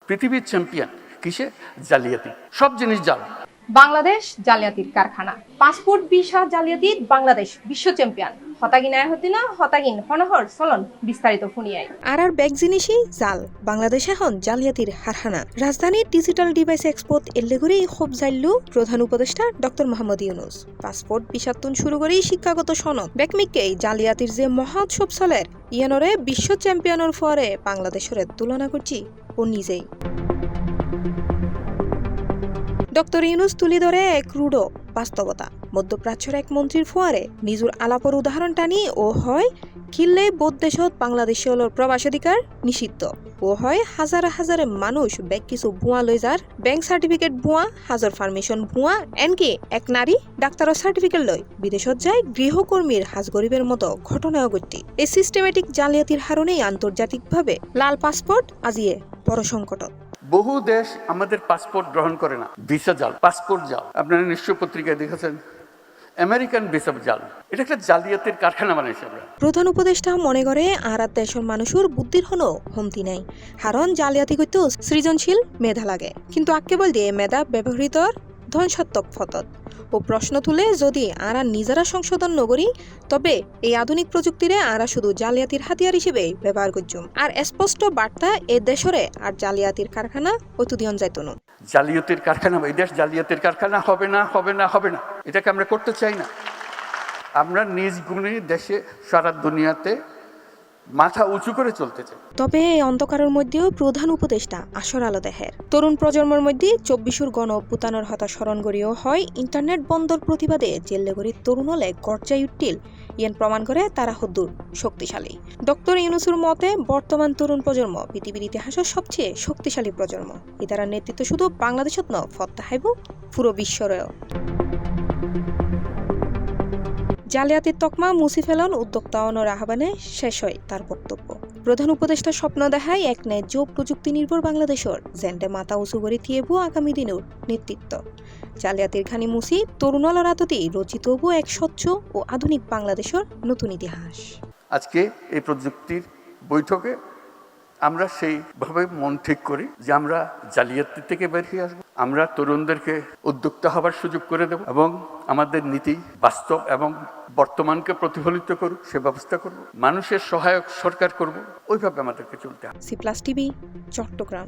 পৃথিবীর চ্যাম্পিয়ন কিসে? জালিয়াতি। সব জিনিস জাল। বাংলাদেশ জালিয়াতির কারখানা। পাসপোর্ট ভিসা জালিয়াতিত বাংলাদেশ বিশ্ব চ্যাম্পিয়ন। হতাগিন আয় হতি না হতাগিন হনহর চলন বিস্তারিত শুনিয়াই। আর ব্যাগ জিনিসই জাল। বাংলাদেশ এখন জালিয়াতির হারহানা। রাজধানীর ডিজিটাল ডিভাইস এক্সপোত এল্লেগুড়ি খুব জাইল্লু প্রধান উপদেষ্টা ডক্টর মোহাম্মদ ইউনুস। পাসপোর্ট ভিসাতুন শুরু করেই শিক্ষাগত সনদ বেকমিককেই জালিয়াতির যে মহা উৎসব চলের ইয়ানরে বিশ্ব চ্যাম্পিয়নের ফরে বাংলাদেশের তুলনা করছি ও নিজেই। ডক্টর ইউনুস তুলি ধরে এক রূঢ় বাস্তবতা। মধ্যপ্রাচ্যের এক মন্ত্রীর ফোয়ারে নিজুর আলাপর উদাহরণ টানি ও হয় খিললে বোধ দেশত বাংলাদেশীয়র প্রবাসাধিকার নিষিদ্ধ। ও হয় হাজারে হাজারে মানুষ ব্যাগ কিছু ভুয়া লই যার ব্যাংক সার্টিফিকেট ভুয়া, হাজার ফার্মেশন ভুয়া, এনকি এক নারী ডাক্তারের সার্টিফিকেট লই বিদেশত যায় গৃহকর্মীর হাজ গরিবের মতো ঘটনাও ঘটতি। এই সিস্টেমেটিক জালিয়াতির হারণেই আন্তর্জাতিকভাবে লাল পাসপোর্ট আজিয়ে বড় সংকটত। বহু দেশ আমাদের পাসপোর্ট গ্রহণ করে না। ভিসা জাল, পাসপোর্ট জাল। আপনারা নিশ্চয় পত্রিকায় দেখেছেন আমেরিকান ভিসা জাল। এটা একটা জালিয়াতির কারখানা বানাইছে আমরা। প্রধান উপদেষ্টা মনে করে আর দেশের মানুষের বুদ্ধির হনো হমতি নাই, কারণ জালিয়াতি করতেও সৃজনশীল মেধা লাগে। কিন্তু আক্কে বল দিয়ে মেধা ব্যবহৃত ধ্বংসাত্মক ফতত ও প্রশ্ন তুলে যদি আরা নিজেরা সংশোধন নগরী তবে এই আধুনিক প্রযুক্তিরে আরা শুধু জালিয়াতির হাতিয়ার হিসেবে ব্যবহার করছুম। আর স্পষ্ট বার্তা এ দেশরে আর জালিয়াতির কারখানা অতুদিয়ন যাইতনু। জালিয়াতির কারখানা, এই দেশ জালিয়াতির কারখানা হবে না, হবে না, হবে না। এটাকে আমরা করতে চাই না। আমরা নিজ গুণে দেশে সারা দুনিয়াতে মাথা উঁচু করে চলতে চাই। তবে এই অন্ধকারের মধ্যেও প্রধান উপদেষ্টা আসর আলো দেহের। তরুণ প্রজন্মের মধ্যে ২৪ গণ অভ্যুত্থানের হতা স্মরণ করিও হয় ইন্টারনেট বন্ধর প্রতিবাদে জেল্লেগড়ি তরুণ হলে গর্জাই উঠিল ইয়ান প্রমাণ করে তারা হদ্দুর শক্তিশালী। ডক্টর ইউনুসের মতে বর্তমান তরুণ প্রজন্ম পৃথিবীর ইতিহাসের সবচেয়ে শক্তিশালী প্রজন্ম। ইতারা নেতৃত্ব শুধু বাংলাদেশত ন ফত্তা হাইব পুরো বিশ্বরেও। জালিয়াতির তকমা মুছি ফেলন উদ্যোক্তা অনর আহ্বানে শেষ হয় তার বক্তব্য। প্রধান উপদেষ্টা স্বপ্ন দেখায় এক ন্যায্য প্রযুক্তি নির্ভর বাংলাদেশের জেন্ডে মাথা উঁচু করে থিয়েবু আগামী দিনের নেতৃত্ব। জালিয়াতির খানি মুছি তরুণল রাততেই রচিত হবু এক স্বচ্ছ ও আধুনিক বাংলাদেশের নতুন ইতিহাস। আজকে এই প্রযুক্তির বৈঠকে আমরা সেইভাবে মন ঠিক করি যে আমরা জালিয়াতি থেকে বেরিয়ে আসবো। আমরা তরুণদেরকে উদ্যোক্তা হবার সুযোগ করে দেব এবং আমাদের নীতি বাস্তব এবং বর্তমানকে প্রতিফলিত করুক সে ব্যবস্থা করব। মানুষের সহায়ক সরকার করব। ওইভাবে আমাদেরকে চলতে হবে। C plus TV, Chittagong.